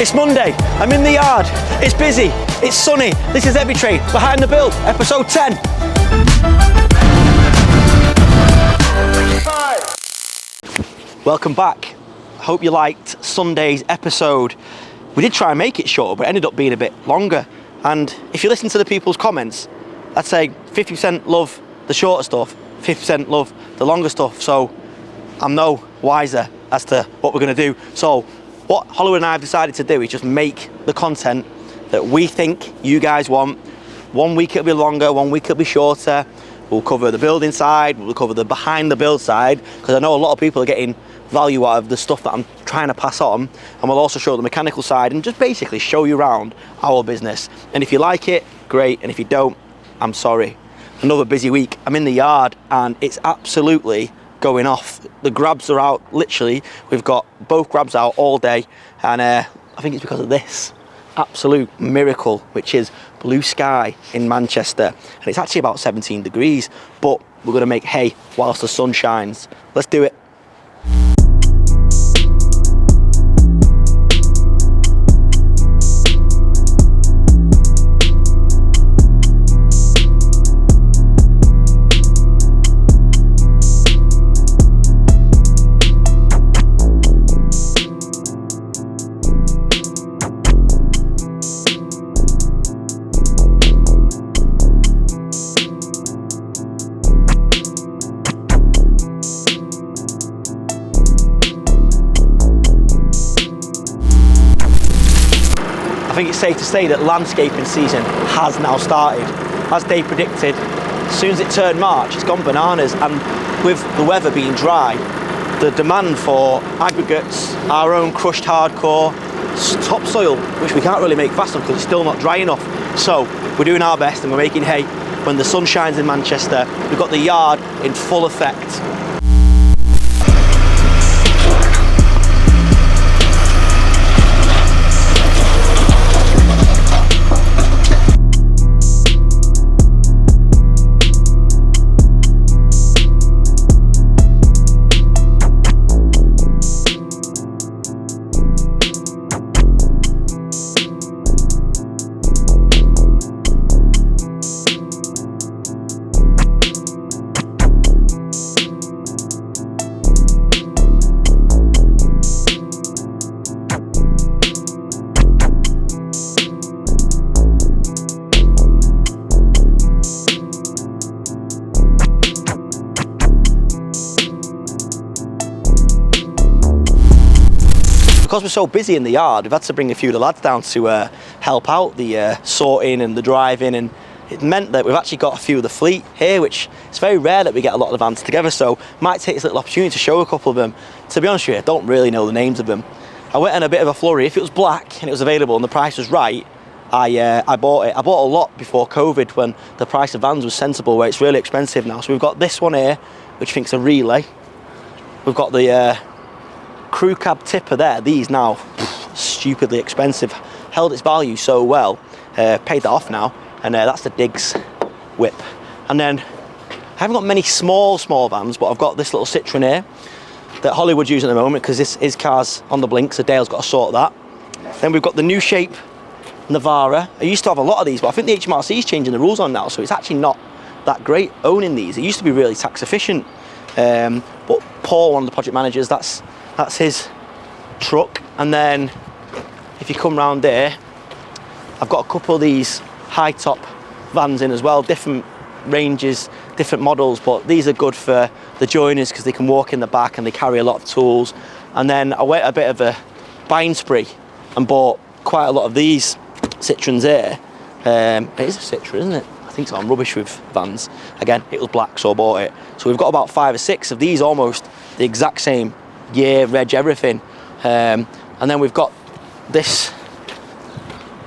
It's Monday, I'm in the yard, it's busy, it's sunny. This is EveryTrade, Behind the Build, episode 10. Welcome back. Hope you liked Sunday's episode. We did try and make it shorter, but it ended up being a bit longer. And if you listen to the people's comments, I'd say 50% love the shorter stuff, 50% love the longer stuff. So I'm no wiser as to what we're going to do. So what Hollywood and I have decided to do is just make the content that we think you guys want. 1 week it'll be longer, 1 week it'll be shorter. We'll cover the building side, we'll cover the behind the build side, because I know a lot of people are getting value out of the stuff that I'm trying to pass on, and we'll also show the mechanical side and just basically show you around our business. And if you like it, great, and if you don't, I'm sorry. Another busy week. I'm in the yard and it's absolutely going off. The grabs are out, literally. We've got both grabs out all day, and I think it's because of this absolute miracle, which is blue sky in Manchester, and it's actually about 17 degrees, but we're going to make hay whilst the sun shines. Let's do it. I think it's safe to say that landscaping season has now started. As Dave predicted, as soon as it turned March, it's gone bananas, and with the weather being dry, the demand for aggregates, our own crushed hardcore, topsoil, which we can't really make fast enough because it's still not dry enough. So we're doing our best and we're making hay when the sun shines in Manchester. We've got the yard in full effect. Because we're so busy in the yard, we've had to bring a few of the lads down to help out the sorting and the driving, and it meant that we've actually got a few of the fleet here, which it's very rare that we get a lot of the vans together, so might take this little opportunity to show a couple of them. To be honest with you, I don't really know the names of them. I went in a bit of a flurry. If it was black and it was available and the price was right, I bought it. I bought a lot before COVID when the price of vans was sensible, where it's really expensive now. So we've got this one here, which I think's a relay. We've got the crew cab tipper there. These now stupidly expensive, held its value so well, paid that off now, and that's the Diggs whip. And then I haven't got many small vans, but I've got this little Citroen here that Hollywood's using at the moment because his car's on the blink, so Dale's got to sort that. Then we've got the new shape Navara. I used to have a lot of these, but I think the HMRC is changing the rules on now, so it's actually not that great owning these. It used to be really tax efficient, but Paul, one of the project managers, that's his truck. And then if you come round here, I've got a couple of these high top vans in as well, different ranges, different models, but these are good for the joiners because they can walk in the back and they carry a lot of tools. And then I went a bit of a buying spree and bought quite a lot of these Citroens here. It is a Citroen, isn't it? I think so. I'm rubbish with vans. Again, it was black, so I bought it. So we've got about 5 or 6 of these, almost the exact same year, reg, everything. And then we've got this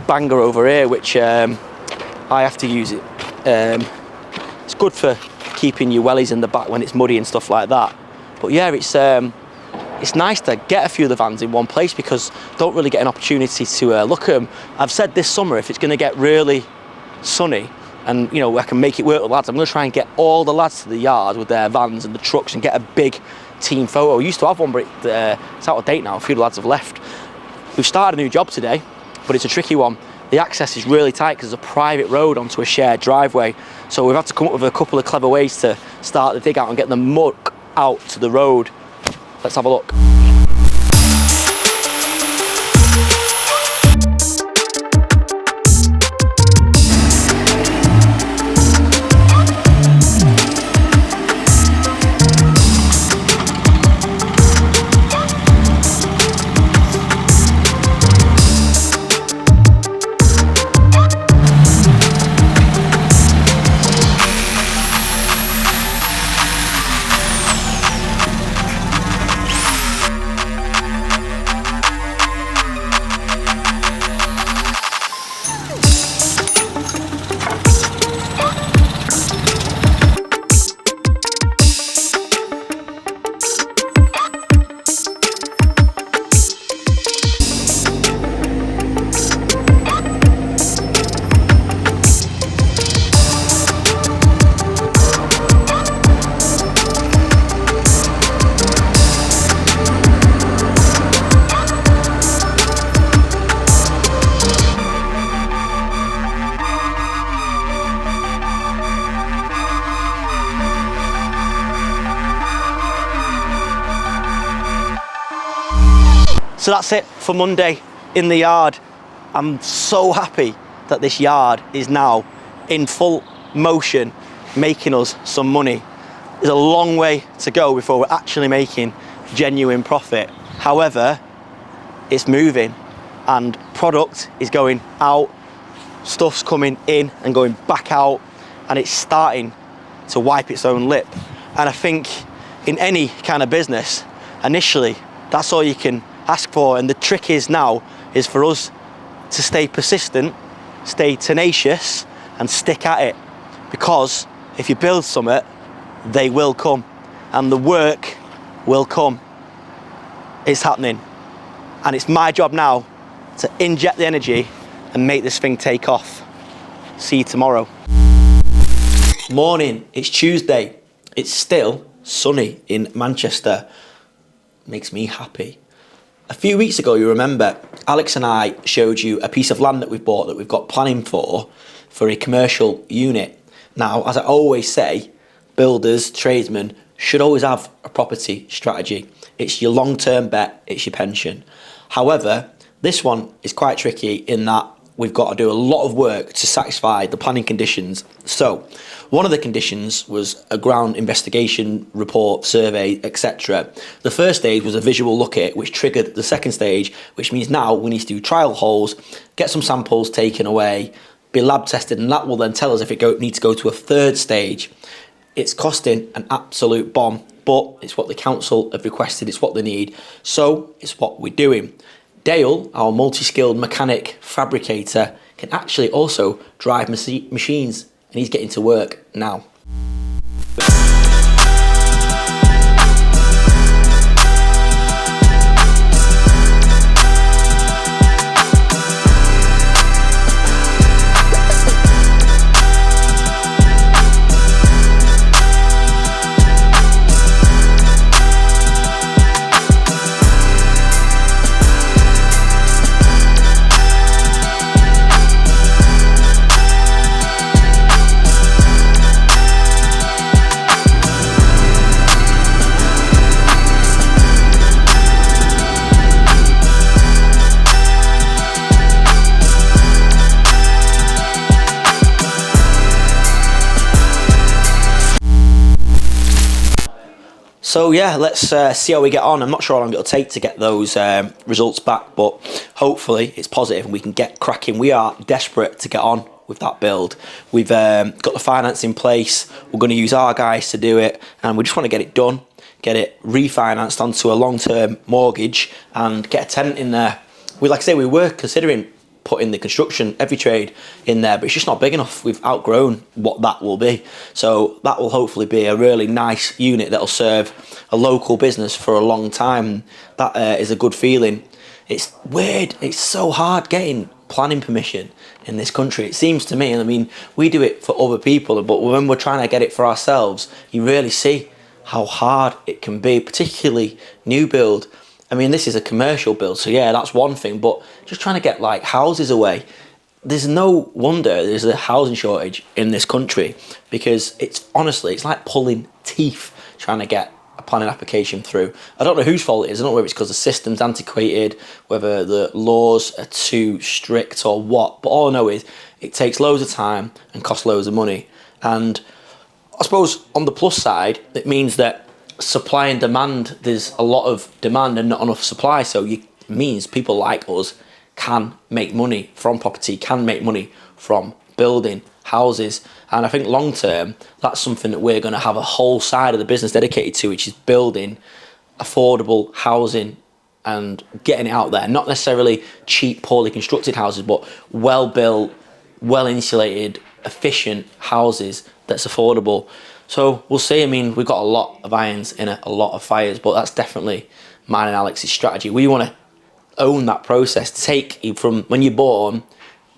banger over here, which I have to use it. It's good for keeping your wellies in the back when it's muddy and stuff like that. But yeah, it's nice to get a few of the vans in one place because don't really get an opportunity to look at them. I've said this summer, if it's going to get really sunny and you know I can make it work with lads, I'm going to try and get all the lads to the yard with their vans and the trucks and get a big team photo. I used to have one, but it's out of date now. A few lads have left. We've started a new job today, but it's a tricky one. The access is really tight because there's a private road onto a shared driveway. So we've had to come up with a couple of clever ways to start the dig out and get the muck out to the road. Let's have a look. So that's it for Monday in the yard. I'm so happy that this yard is now in full motion, making us some money. There's a long way to go before we're actually making genuine profit. However, it's moving and product is going out, stuff's coming in and going back out, and it's starting to wipe its own lip. And I think in any kind of business, initially, that's all you can ask for. And the trick is now is for us to stay persistent, stay tenacious and stick at it, because if you build something, they will come and the work will come. It's happening, and it's my job now to inject the energy and make this thing take off. See you tomorrow. Morning, it's Tuesday. It's still sunny in Manchester. Makes me happy. A few weeks ago, you remember, Alex and I showed you a piece of land that we've bought that we've got planning for a commercial unit. Now, as I always say, builders, tradesmen should always have a property strategy. It's your long-term bet, it's your pension. However, this one is quite tricky in that we've got to do a lot of work to satisfy the planning conditions. So, one of the conditions was a ground investigation report, survey, etc. The first stage was a visual look at it, which triggered the second stage, which means now we need to do trial holes, get some samples taken away, be lab tested, and that will then tell us if it needs to go to a third stage. It's costing an absolute bomb, but it's what the council have requested, it's what they need, so it's what we're doing. Dale, our multi-skilled mechanic fabricator, can actually also drive machines, and he's getting to work now. So yeah, let's see how we get on. I'm not sure how long it'll take to get those results back, but hopefully it's positive and we can get cracking. We are desperate to get on with that build. We've got the finance in place. We're going to use our guys to do it, and we just want to get it done, get it refinanced onto a long-term mortgage and get a tenant in there. Like I say, we were considering putting the construction EveryTrade in there, but it's just not big enough. We've outgrown what that will be. So that will hopefully be a really nice unit that'll serve a local business for a long time. That is a good feeling. It's weird, it's so hard getting planning permission in this country, it seems to me. I mean, we do it for other people, but when we're trying to get it for ourselves, you really see how hard it can be, particularly new build. I mean, this is a commercial build, so yeah, that's one thing, but just trying to get like houses away. There's no wonder there's a housing shortage in this country, because it's honestly, it's like pulling teeth trying to get a planning application through. I don't know whose fault it is. I don't know whether it's because the system's antiquated, whether the laws are too strict or what, but all I know is it takes loads of time and costs loads of money. And I suppose on the plus side, it means that supply and demand, there's a lot of demand and not enough supply, so it means people like us can make money from property, can make money from building houses. And I think long term, that's something that we're going to have a whole side of the business dedicated to, which is building affordable housing and getting it out there. Not necessarily cheap, poorly constructed houses, but well built, well insulated, efficient houses that's affordable. So we'll see. I mean, we've got a lot of irons in a lot of fires, but that's definitely mine and Alex's strategy. We want to own that process, take you from when you're born,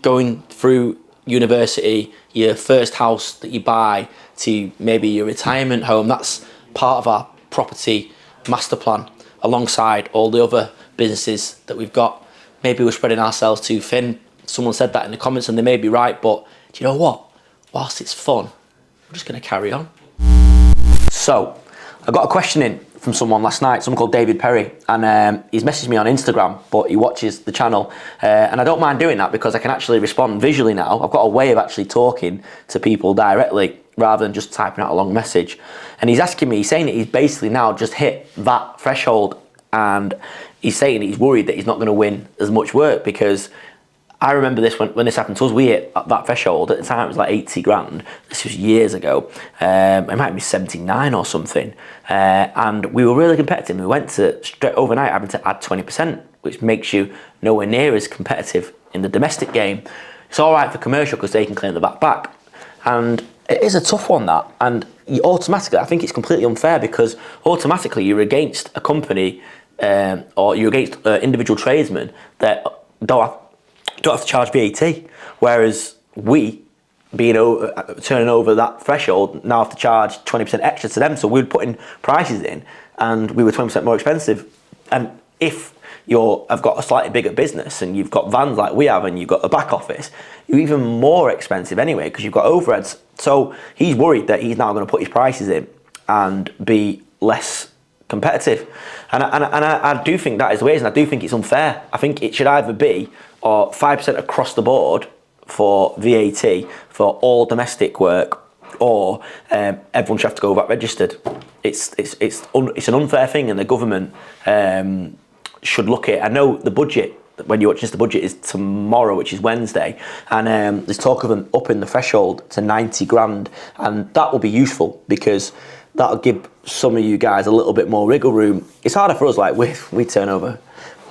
going through university, your first house that you buy, to maybe your retirement home. That's part of our property master plan, alongside all the other businesses that we've got. Maybe we're spreading ourselves too thin. Someone said that in the comments, and they may be right, but do you know what? Whilst it's fun, we're just going to carry on. So, I got a question in from someone last night, someone called David Perry, and he's messaged me on Instagram, but he watches the channel, and I don't mind doing that because I can actually respond visually now. I've got a way of actually talking to people directly rather than just typing out a long message. And he's asking me, he's saying that he's basically now just hit that threshold, and he's saying that he's worried that he's not going to win as much work, because I remember this when this happened to us. We hit that threshold at the time. It was like 80 grand. This was years ago. It might be 79 or something. And we were really competitive. We went to straight overnight having to add 20%, which makes you nowhere near as competitive in the domestic game. It's all right for commercial because they can claim the back. And it is a tough one, that. And you automatically, I think it's completely unfair, because automatically you're against a company or you're against individual tradesmen that don't have to charge VAT, whereas we, turning over that threshold, now have to charge 20% extra to them. So we were putting prices in, and we were 20% more expensive. And if have got a slightly bigger business and you've got vans like we have, and you've got a back office, you're even more expensive anyway because you've got overheads. So he's worried that he's now going to put his prices in and be less competitive. And I do think that is the way, and I do think it's unfair. I think it should either be 5% across the board for VAT for all domestic work, or everyone should have to go VAT registered. It's an unfair thing, and the government should look at it. I know the budget, when you're watching this, the budget is tomorrow, which is Wednesday, and there's talk of them upping the threshold to 90 grand, and that will be useful because that'll give some of you guys a little bit more wriggle room. It's harder for us, like we turn over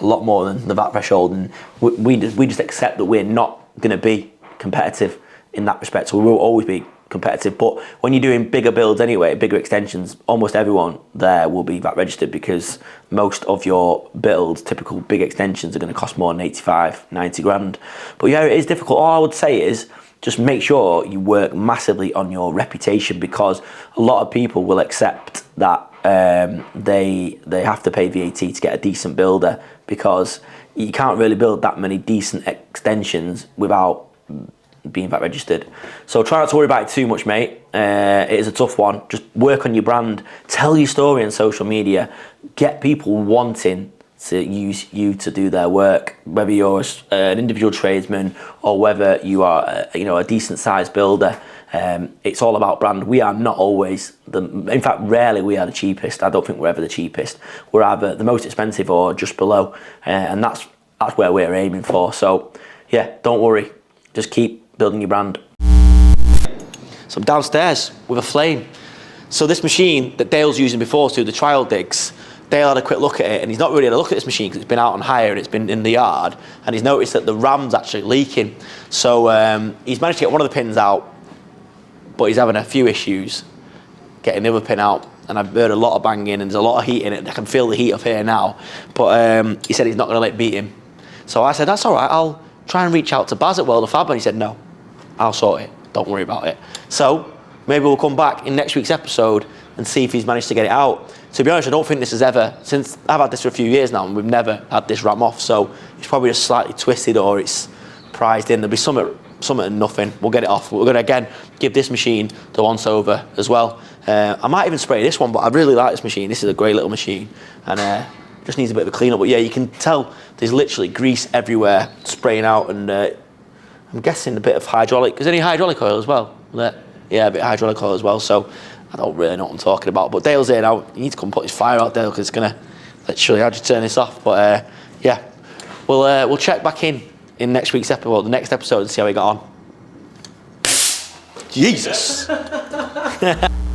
a lot more than the VAT threshold, and we just accept that we're not going to be competitive in that respect. So we will always be competitive, but when you're doing bigger builds anyway, bigger extensions, almost everyone there will be VAT registered, because most of your builds, typical big extensions, are going to cost more than 85, 90 grand. But yeah, it is difficult. All I would say is just make sure you work massively on your reputation, because a lot of people will accept that they have to pay VAT to get a decent builder, because you can't really build that many decent extensions without being VAT registered. So try not to worry about it too much, mate. It is a tough one. Just work on your brand, tell your story on social media, get people wanting to use you to do their work, whether you're an individual tradesman or whether you are a decent sized builder. It's all about brand. We are not always in fact rarely we are the cheapest. I don't think we're ever the cheapest. We're either the most expensive or just below, and that's where we're aiming for. So yeah, don't worry, just keep building your brand. So I'm downstairs with a flame. So this machine that Dale's using before to do the trial digs, Dale had a quick look at it, and he's not really had a look at this machine because it's been out on hire and it's been in the yard, and he's noticed that the ram's actually leaking. So he's managed to get one of the pins out, but he's having a few issues getting the other pin out, and I've heard a lot of banging and there's a lot of heat in it. I can feel the heat up here now, but he said he's not going to let it beat him. So I said, that's all right, I'll try and reach out to Baz at World of Fab, and he said, no, I'll sort it, don't worry about it. So maybe we'll come back in next week's episode and see if he's managed to get it out. to be honest, I don't think this has ever, since I've had this for a few years now, and we've never had this ram off, so it's probably just slightly twisted or it's prized in. There'll be something and nothing. We'll get it off. We're going to, again, give this machine the once over as well. I might even spray this one, but I really like this machine. This is a great little machine, and just needs a bit of a clean up. But yeah, you can tell there's literally grease everywhere spraying out, and I'm guessing a bit of hydraulic. Is there any hydraulic oil as well? Yeah, a bit of hydraulic oil as well. So I don't really know what I'm talking about. But Dale's here now. You need to come put his fire out, Dale, because it's going to literally, I'll just turn this off. But yeah, we'll check back in next week's episode, well, the next episode, and see how we got on. Jesus.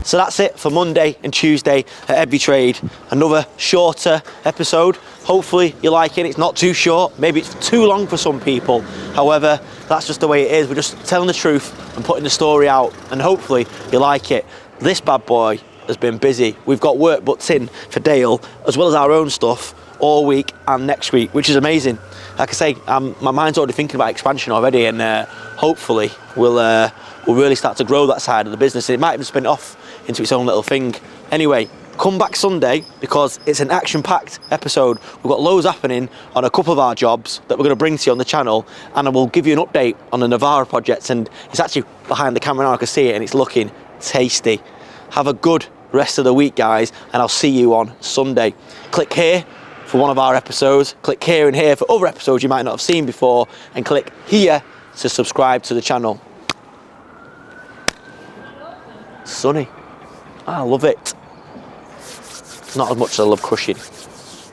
So that's it for Monday and Tuesday at EveryTrade. Another shorter episode. Hopefully you like it. It's not too short. Maybe it's too long for some people. However, that's just the way it is. We're just telling the truth and putting the story out, and hopefully you like it. This bad boy has been busy. We've got work booked in for Dale, as well as our own stuff, all week and next week, which is amazing. Like I say, my mind's already thinking about expansion already, and hopefully we'll really start to grow that side of the business. It might even spin off into its own little thing. Anyway, come back Sunday, because it's an action-packed episode. We've got loads happening on a couple of our jobs that we're going to bring to you on the channel, and I will give you an update on the Navara project, and it's actually behind the camera now, I can see it, and it's looking tasty. Have a good rest of the week, guys, and I'll see you on Sunday. Click here for one of our episodes, click here and here for other episodes you might not have seen before, and click here to subscribe to the channel. Sunny. I love it. Not as much as I love crushing.